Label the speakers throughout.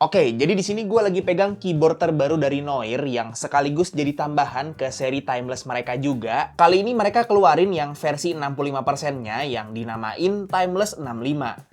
Speaker 1: Oke, jadi di sini gue lagi pegang keyboard terbaru dari Noir yang sekaligus jadi tambahan ke seri timeless mereka juga. Kali ini mereka keluarin yang versi 65%-nya yang dinamain Timeless 65.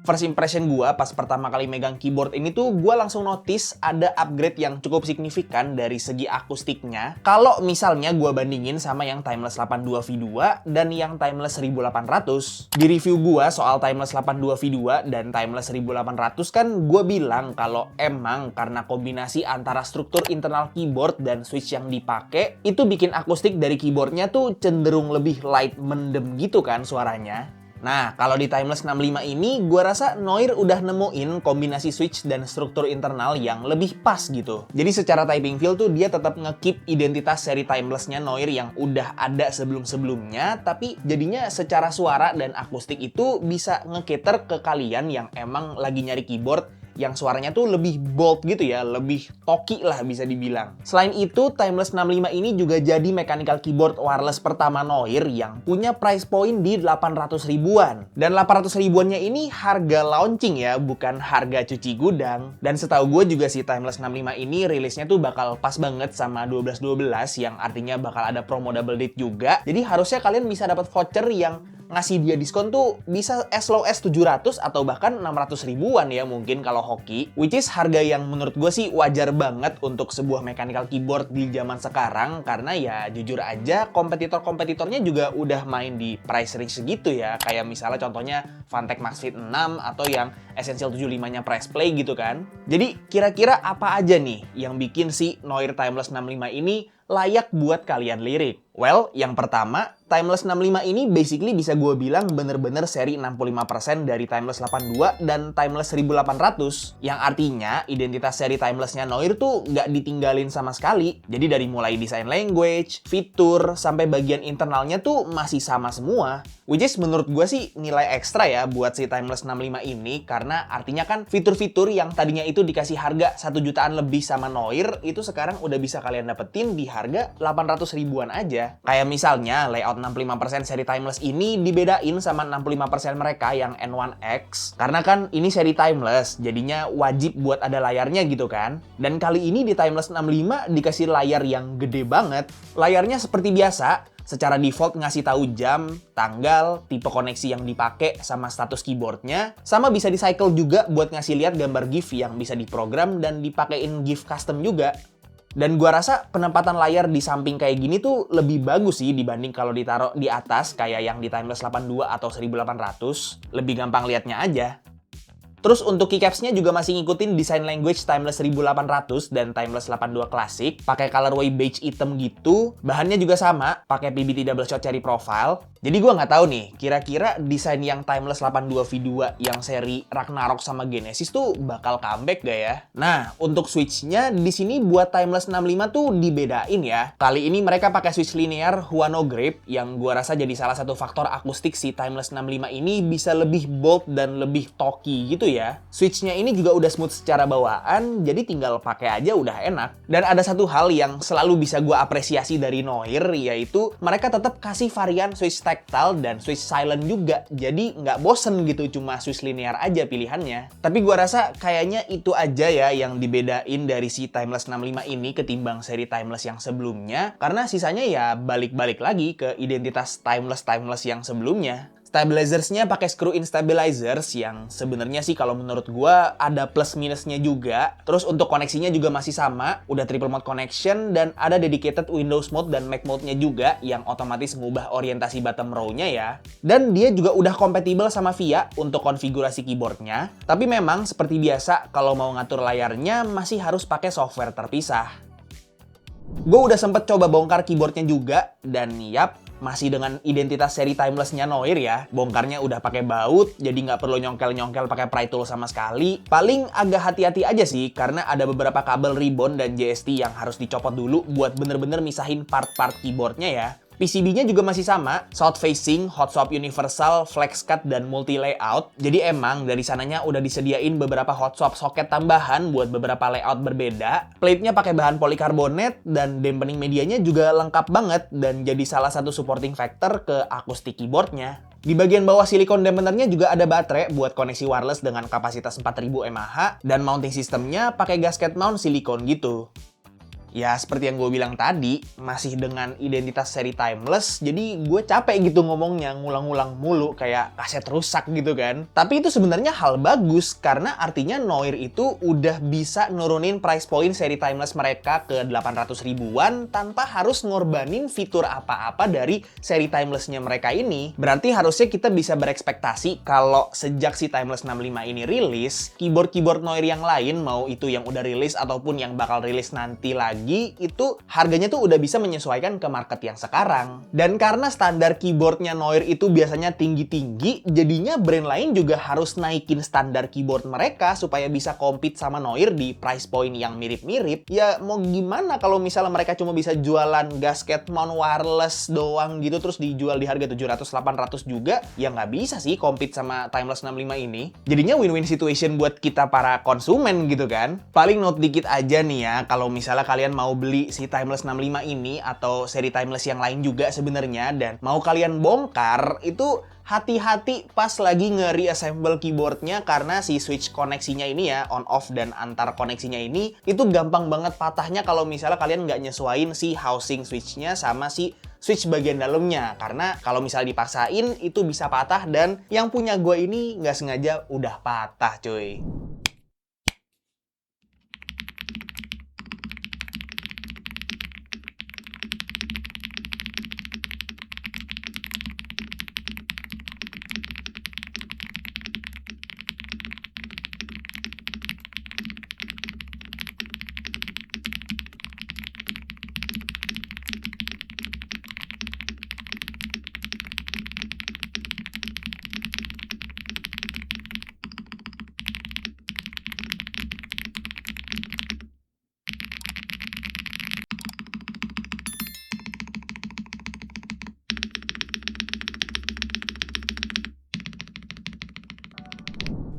Speaker 1: First impression gue pas pertama kali megang keyboard ini tuh gue langsung notice ada upgrade yang cukup signifikan dari segi akustiknya. Kalau misalnya gue bandingin sama yang Timeless 82 V2 dan yang Timeless 1800. Di review gue soal Timeless 82 V2 dan Timeless 1800 kan gue bilang kalau emang karena kombinasi antara struktur internal keyboard dan switch yang dipakai itu bikin akustik dari keyboardnya tuh cenderung lebih light mendem gitu kan suaranya. Nah, kalau di Timeless 65 ini, gue rasa Noir udah nemuin kombinasi switch dan struktur internal yang lebih pas gitu. Jadi secara typing feel tuh dia tetap nge-keep identitas seri Timeless-nya Noir yang udah ada sebelum-sebelumnya, tapi jadinya secara suara dan akustik itu bisa nge-cater ke kalian yang emang lagi nyari keyboard yang suaranya tuh lebih bold gitu ya, lebih talky lah bisa dibilang. Selain itu, Timeless 65 ini juga jadi mechanical keyboard wireless pertama Noir yang punya price point di 800 ribuan. Dan 800 ribuannya ini harga launching ya, bukan harga cuci gudang. Dan setahu gue juga si Timeless 65 ini rilisnya tuh bakal pas banget sama 12/12 yang artinya bakal ada promo double date juga. Jadi harusnya kalian bisa dapat voucher yang ngasih dia diskon tuh bisa as low as 700 atau bahkan 600 ribuan ya mungkin kalau hoki. Which is harga yang menurut gue sih wajar banget untuk sebuah mechanical keyboard di zaman sekarang karena ya jujur aja kompetitor-kompetitornya juga udah main di price range segitu ya. Kayak misalnya contohnya Phanteks Max Fit 6 atau yang Essential 75-nya Press Play gitu kan. Jadi kira-kira apa aja nih yang bikin si Noir Timeless 65 ini layak buat kalian lirik? Well, yang pertama, Timeless 65 ini basically bisa gue bilang bener-bener seri 65% dari Timeless 82 dan Timeless 1800. Yang artinya, identitas seri Timeless-nya Noir tuh nggak ditinggalin sama sekali. Jadi dari mulai desain language, fitur, sampai bagian internalnya tuh masih sama semua. Which is menurut gue sih nilai ekstra ya buat si Timeless 65 ini karena artinya kan fitur-fitur yang tadinya itu dikasih harga 1 jutaan lebih sama Noir itu sekarang udah bisa kalian dapetin di harga 800 ribuan aja. Kayak misalnya layout 65% seri Timeless ini dibedain sama 65% mereka yang N1X karena kan ini seri Timeless jadinya wajib buat ada layarnya gitu kan. Dan kali ini di Timeless 65 dikasih layar yang gede banget. Layarnya seperti biasa secara default ngasih tahu jam, tanggal, tipe koneksi yang dipakai sama status keyboardnya. Sama bisa di-cycle juga buat ngasih lihat gambar GIF yang bisa diprogram dan dipakein GIF custom juga. Dan gua rasa penempatan layar di samping kayak gini tuh lebih bagus sih dibanding kalau ditaruh di atas kayak yang di Timeless 82 atau 1800. Lebih gampang liatnya aja. Terus untuk keycaps-nya juga masih ngikutin desain language Timeless 1800 dan Timeless 82 Classic. Pakai colorway beige hitam gitu. Bahannya juga sama, pakai PBT double shot cherry profile. Jadi gua nggak tahu nih, kira-kira desain yang Timeless 82 V2 yang seri Ragnarok sama Genesis tuh bakal comeback gak ya? Nah, untuk switch-nya di sini buat Timeless 65 tuh dibedain ya. Kali ini mereka pakai switch linear Huano Grape yang gua rasa jadi salah satu faktor akustik si Timeless 65 ini bisa lebih bold dan lebih talky gitu ya. Switch-nya ini juga udah smooth secara bawaan, jadi tinggal pakai aja udah enak. Dan ada satu hal yang selalu bisa gue apresiasi dari Noir, yaitu mereka tetap kasih varian switch tactile dan switch silent juga. Jadi nggak bosen gitu cuma switch linear aja pilihannya. Tapi gue rasa kayaknya itu aja ya yang dibedain dari si Timeless 65 ini ketimbang seri Timeless yang sebelumnya. Karena sisanya ya balik-balik lagi ke identitas Timeless yang sebelumnya. Stabilizersnya pakai screw-in stabilizers yang sebenarnya sih kalau menurut gua ada plus minusnya juga. Terus untuk koneksinya juga masih sama, udah triple mode connection dan ada dedicated Windows mode dan Mac mode-nya juga yang otomatis mengubah orientasi bottom row-nya ya. Dan dia juga udah kompatibel sama VIA untuk konfigurasi keyboardnya. Tapi memang seperti biasa kalau mau ngatur layarnya masih harus pakai software terpisah. Gue udah sempet coba bongkar keyboardnya juga dan yap, masih dengan identitas seri Timeless-nya Noir ya. Bongkarnya udah pakai baut, jadi nggak perlu nyongkel-nyongkel pakai pry tool sama sekali. Paling agak hati-hati aja sih, karena ada beberapa kabel ribbon dan JST yang harus dicopot dulu buat bener-bener misahin part-part keyboardnya ya. PCB-nya juga masih sama, south facing, hot swap universal, flex cut, dan multi layout. Jadi emang dari sananya udah disediain beberapa hot swap soket tambahan buat beberapa layout berbeda. Plate-nya pakai bahan polikarbonat dan dampening medianya juga lengkap banget dan jadi salah satu supporting factor ke akustik keyboardnya. Di bagian bawah silikon dampenernya juga ada baterai buat koneksi wireless dengan kapasitas 4000 mAh dan mounting sistemnya pakai gasket mount silikon gitu. Ya, seperti yang gue bilang tadi, masih dengan identitas seri timeless, jadi gue capek gitu ngomongnya, ngulang-ngulang mulu, kayak kaset rusak gitu kan. Tapi itu sebenarnya hal bagus, karena artinya Noir itu udah bisa nurunin price point seri timeless mereka ke 800 ribuan tanpa harus ngorbanin fitur apa-apa dari seri timelessnya mereka ini. Berarti harusnya kita bisa berekspektasi kalau sejak si Timeless 65 ini rilis, keyboard-keyboard Noir yang lain, mau itu yang udah rilis ataupun yang bakal rilis nanti lagi, itu harganya tuh udah bisa menyesuaikan ke market yang sekarang. Dan karena standar keyboardnya Noir itu biasanya tinggi-tinggi, jadinya brand lain juga harus naikin standar keyboard mereka supaya bisa compete sama Noir di price point yang mirip-mirip. Ya mau gimana kalau misalnya mereka cuma bisa jualan gasket mount wireless doang gitu terus dijual di harga 700-800 juga, ya nggak bisa sih compete sama Timeless 65 ini. Jadinya win-win situation buat kita para konsumen gitu kan. Paling note dikit aja nih ya, kalau misalnya kalian mau beli si Timeless 65 ini atau seri Timeless yang lain juga sebenarnya dan mau kalian bongkar, itu hati-hati pas lagi nge-reassemble keyboardnya karena si switch koneksinya ini ya, on off dan antar koneksinya ini itu gampang banget patahnya kalau misalnya kalian nggak nyesuain si housing switchnya sama si switch bagian dalamnya. Karena kalau misalnya dipaksain itu bisa patah dan yang punya gue ini nggak sengaja udah patah cuy.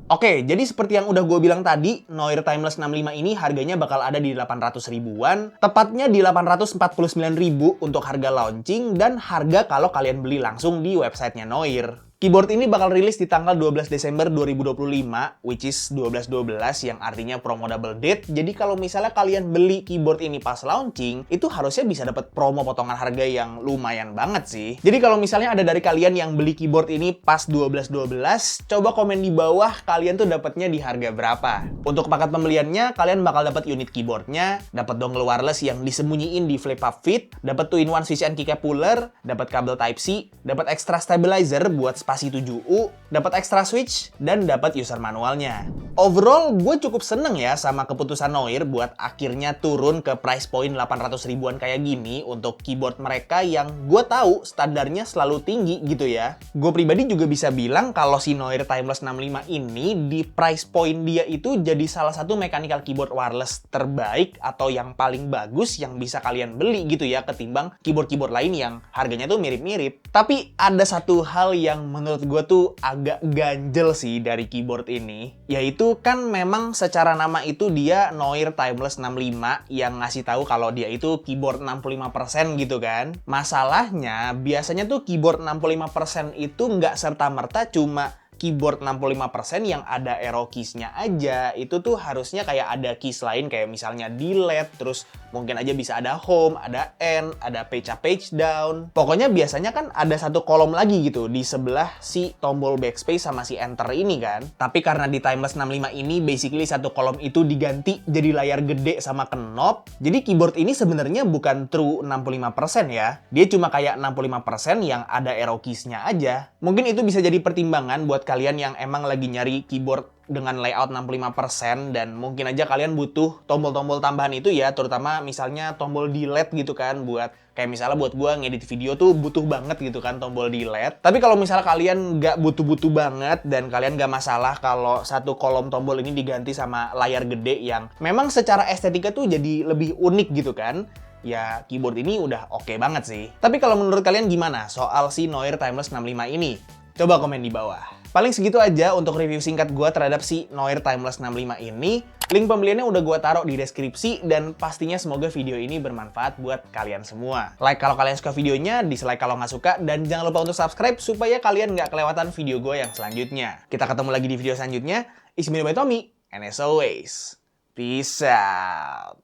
Speaker 1: Oke, jadi seperti yang udah gue bilang tadi, Noir Timeless 65 ini harganya bakal ada di 800 ribuan, tepatnya di 849 ribu untuk harga launching dan harga kalau kalian beli langsung di websitenya Noir. Keyboard ini bakal rilis di tanggal 12 Desember 2025, which is 12-12 yang artinya promo double date. Jadi kalau misalnya kalian beli keyboard ini pas launching, itu harusnya bisa dapat promo potongan harga yang lumayan banget sih. Jadi kalau misalnya ada dari kalian yang beli keyboard ini pas 12-12, coba komen di bawah kalian tuh dapatnya di harga berapa. Untuk paket pembeliannya, kalian bakal dapat unit keyboardnya, dapat dongle wireless yang disembunyiin di flip up fit, dapat 2-in-1 switch and keycap puller, dapat kabel Type-C, dapat extra stabilizer buat spasi 7U, dapat extra switch, dan dapat user manualnya. Overall, gue cukup seneng ya sama keputusan Noir buat akhirnya turun ke price point 800 ribuan kayak gini untuk keyboard mereka yang gue tahu standarnya selalu tinggi gitu ya. Gue pribadi juga bisa bilang kalau si Noir Timeless 65 ini di price point dia itu jadi salah satu mechanical keyboard wireless terbaik atau yang paling bagus yang bisa kalian beli gitu ya ketimbang keyboard-keyboard lain yang harganya tuh mirip-mirip. Tapi ada satu hal yang menurut gue tuh agak ganjel sih dari keyboard ini, yaitu kan memang secara nama itu dia Noir Timeless 65 yang ngasih tahu kalau dia itu keyboard 65% gitu kan. Masalahnya biasanya tuh keyboard 65% itu nggak serta-merta cuma keyboard 65% yang ada arrow keys-nya aja. Itu tuh harusnya kayak ada keys lain kayak misalnya delete, terus mungkin aja bisa ada home, ada end, ada page up, page down. Pokoknya biasanya kan ada satu kolom lagi gitu di sebelah si tombol backspace sama si enter ini kan. Tapi karena di Timeless 65 ini basically satu kolom itu diganti jadi layar gede sama knob. Jadi keyboard ini sebenarnya bukan true 65% ya. Dia cuma kayak 65% yang ada arrow keys-nya aja. Mungkin itu bisa jadi pertimbangan buat kalian yang emang lagi nyari keyboard dengan layout 65% dan mungkin aja kalian butuh tombol-tombol tambahan itu ya, terutama misalnya tombol delete gitu kan, buat kayak misalnya buat gua ngedit video tuh butuh banget gitu kan tombol delete. Tapi kalau misalnya kalian nggak butuh-butuh banget dan kalian nggak masalah kalau satu kolom tombol ini diganti sama layar gede yang memang secara estetika tuh jadi lebih unik gitu kan, ya keyboard ini udah oke banget sih. Tapi kalau menurut kalian gimana soal si Noir Timeless 65 ini? Coba komen di bawah. Paling segitu aja untuk review singkat gue terhadap si Noir Timeless 65 ini. Link pembeliannya udah gue taruh di deskripsi, dan pastinya semoga video ini bermanfaat buat kalian semua. Like kalau kalian suka videonya, dislike kalau nggak suka, dan jangan lupa untuk subscribe supaya kalian nggak kelewatan video gue yang selanjutnya. Kita ketemu lagi di video selanjutnya. It's me, by Tommy, and as always, peace out.